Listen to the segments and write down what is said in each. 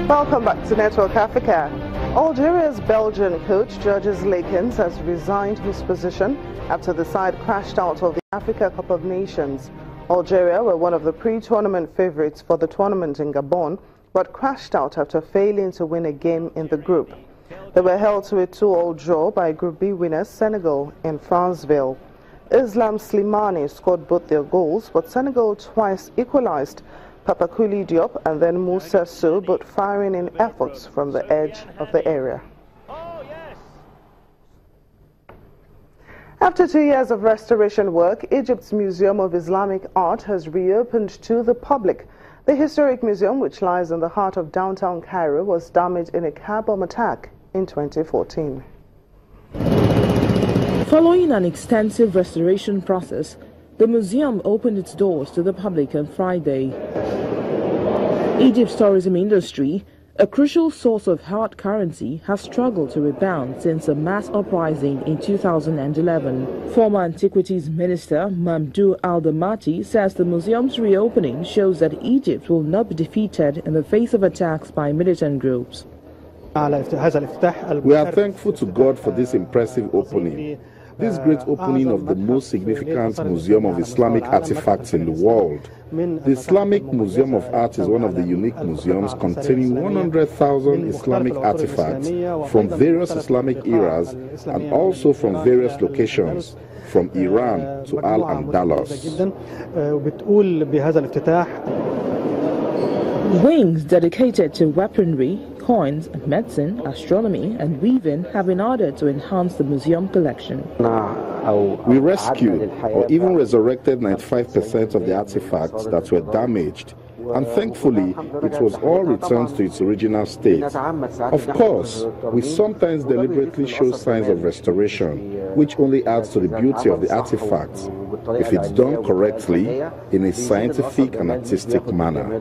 Welcome back to Network Africa. Algeria's Belgian coach, Georges Lekens, has resigned his position after the side crashed out of the Africa Cup of Nations. Algeria were one of the pre-tournament favorites for the tournament in Gabon, but crashed out after failing to win a game in the group. They were held to a 2-2 draw by Group B winners Senegal in Franceville. Islam Slimani scored both their goals, but Senegal twice equalized. Papakuli Diop and then Moussa Sow both firing in efforts from the edge of the area. After 2 years of restoration work, Egypt's Museum of Islamic Art has reopened to the public. The historic museum, which lies in the heart of downtown Cairo, was damaged in a car bomb attack in 2014. Following an extensive restoration process, the museum opened its doors to the public on Friday. Egypt's tourism industry, a crucial source of hard currency, has struggled to rebound since a mass uprising in 2011. Former Antiquities Minister Mamdou Al-Damati says the museum's reopening shows that Egypt will not be defeated in the face of attacks by militant groups. We are thankful to God for this impressive opening. This great opening of the most significant museum of Islamic artifacts in the world. The Islamic Museum of Art is one of the unique museums containing 100,000 Islamic artifacts from various Islamic eras and also from various locations, from Iran to Al-Andalus. Wings dedicated to weaponry, coins, medicine, astronomy and weaving have been ordered to enhance the museum collection. We rescued or even resurrected 95% of the artifacts that were damaged, and thankfully it was all returned to its original state. Of course, we sometimes deliberately show signs of restoration, which only adds to the beauty of the artifacts, if it's done correctly in a scientific and artistic manner.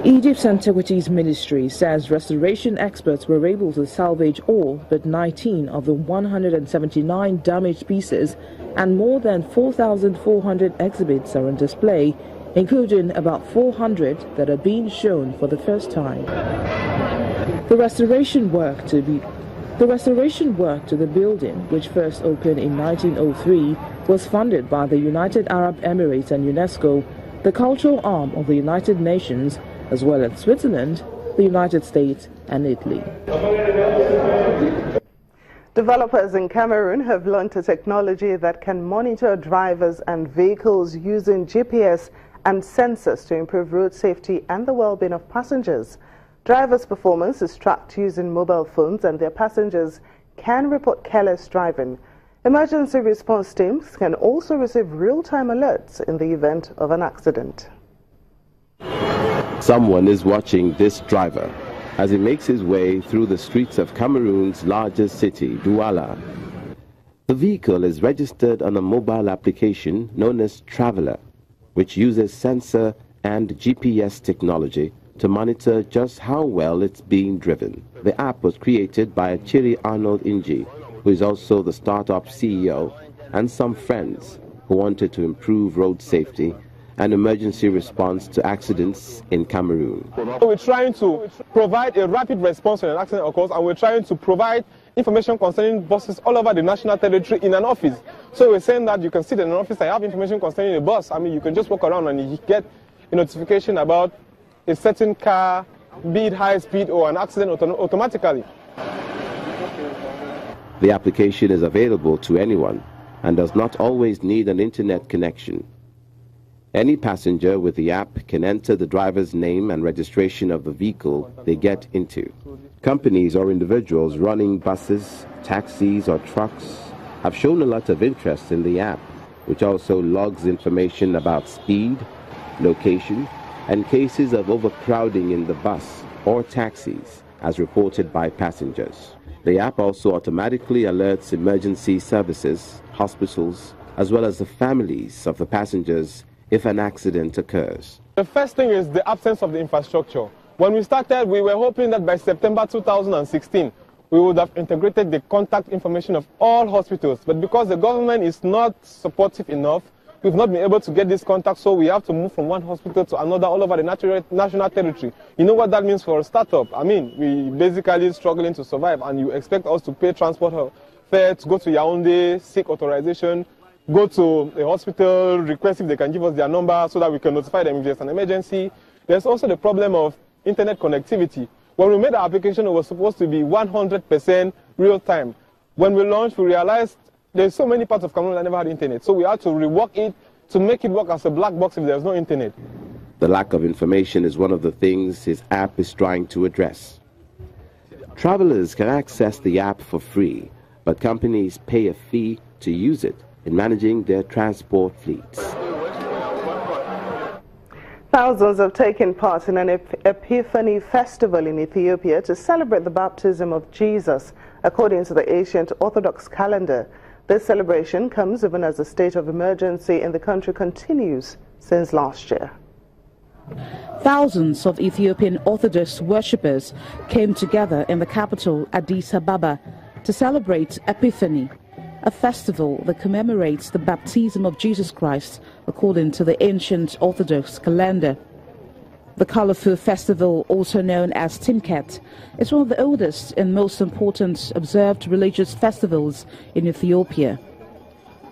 Egypt's Antiquities Ministry says restoration experts were able to salvage all but 19 of the 179 damaged pieces, and more than 4,400 exhibits are on display, including about 400 that are being shown for the first time. The restoration work to the building, which first opened in 1903, was funded by the United Arab Emirates and UNESCO, the cultural arm of the United Nations, as well as Switzerland, the United States and Italy. Developers in Cameroon have learned a technology that can monitor drivers and vehicles using GPS and sensors to improve road safety and the well-being of passengers. Drivers' performance is tracked using mobile phones, and their passengers can report careless driving. Emergency response teams can also receive real-time alerts in the event of an accident. Someone is watching this driver as he makes his way through the streets of Cameroon's largest city, Douala. The vehicle is registered on a mobile application known as Traveler, which uses sensor and GPS technology to monitor just how well it's being driven. The app was created by Chiri Arnold Inji, who is also the startup CEO, and some friends who wanted to improve road safety and emergency response to accidents in Cameroon. We're trying to provide a rapid response when an accident occurs, and we're trying to provide information concerning buses all over the national territory in an office. So we're saying that you can sit in an office, I have information concerning a bus. I mean, you can just walk around and you get a notification about a certain car, be it high speed or an accident automatically. The application is available to anyone and does not always need an internet connection. Any passenger with the app can enter the driver's name and registration of the vehicle they get into. Companies or individuals running buses, taxis or trucks have shown a lot of interest in the app, which also logs information about speed, location, and cases of overcrowding in the bus or taxis as reported by passengers. The app also automatically alerts emergency services, hospitals, as well as the families of the passengers if an accident occurs. The first thing is the absence of the infrastructure. When we started, we were hoping that by September 2016, we would have integrated the contact information of all hospitals. But because the government is not supportive enough, we've not been able to get this contact, so we have to move from one hospital to another all over the national territory. You know what that means for a startup? I mean, we basically struggling to survive, and you expect us to pay transport fare to go to Yaoundé, seek authorization, go to a hospital, request if they can give us their number so that we can notify them if there's an emergency. There's also the problem of internet connectivity. When we made our application, it was supposed to be 100% real time. When we launched, we realized there's so many parts of Cameroon that never had internet. So we had to rework it to make it work as a black box if there's no internet. The lack of information is one of the things his app is trying to address. Travelers can access the app for free, but companies pay a fee to use it in managing their transport fleets. Thousands have taken part in an Epiphany festival in Ethiopia to celebrate the baptism of Jesus, according to the ancient Orthodox calendar. This celebration comes even as the state of emergency in the country continues since last year. Thousands of Ethiopian Orthodox worshippers came together in the capital, Addis Ababa, to celebrate Epiphany, a festival that commemorates the baptism of Jesus Christ according to the ancient Orthodox calendar. The colorful festival, also known as Timket, is one of the oldest and most important observed religious festivals in Ethiopia.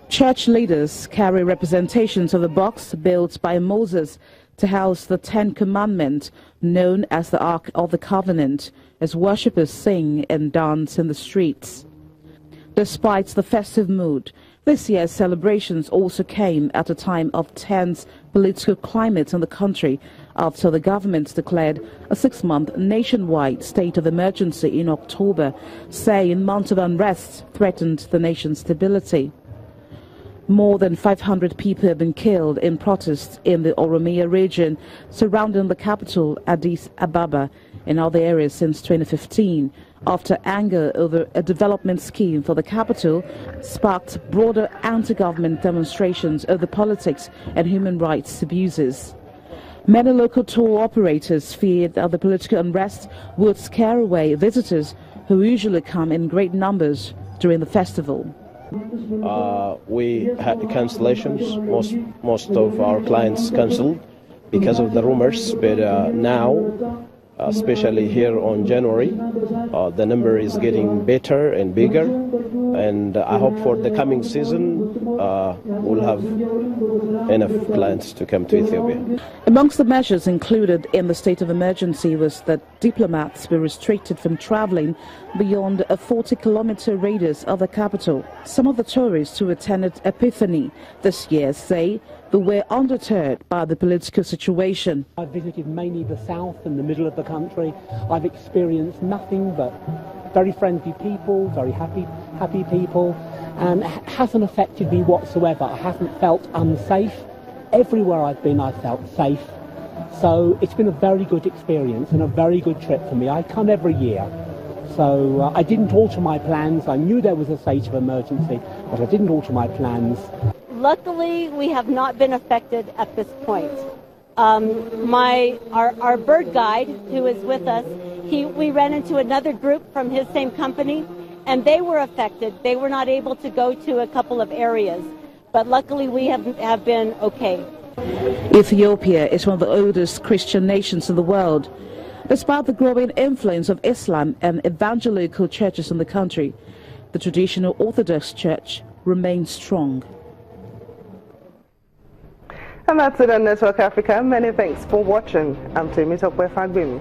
Church leaders carry representations of the box built by Moses to house the Ten Commandments, known as the Ark of the Covenant, as worshippers sing and dance in the streets. Despite the festive mood, this year's celebrations also came at a time of tense political climate in the country after the government declared a 6-month nationwide state of emergency in October, saying months of unrest threatened the nation's stability. More than 500 people have been killed in protests in the Oromia region surrounding the capital, Addis Ababa, and other areas since 2015, after anger over a development scheme for the capital sparked broader anti-government demonstrations over politics and human rights abuses. Many local tour operators feared that the political unrest would scare away visitors who usually come in great numbers during the festival. We had cancellations. Most of our clients cancelled because of the rumors, but now, especially here on January, the number is getting better and bigger, and I hope for the coming season we'll have enough clients to come to Ethiopia. Amongst the measures included in the state of emergency was that diplomats were restricted from traveling beyond a 40-kilometer radius of the capital. Some of the tourists who attended Epiphany this year say they were undeterred by the political situation. I've visited mainly the south and the middle of the country. I've experienced nothing but very friendly people, very happy people, and it hasn't affected me whatsoever. I haven't felt unsafe. Everywhere I've been, I felt safe. So it's been a very good experience and a very good trip for me. I come every year. So I didn't alter my plans. I knew there was a state of emergency, but I didn't alter my plans. Luckily, we have not been affected at this point. Our bird guide, who is with us, we ran into another group from his same company, and they were affected. They were not able to go to a couple of areas, but luckily we have been okay. Ethiopia is one of the oldest Christian nations in the world. Despite the growing influence of Islam and evangelical churches in the country, the traditional Orthodox Church remains strong. And that's it on Network Africa. Many thanks for watching. I'm Temitope Fagbemi.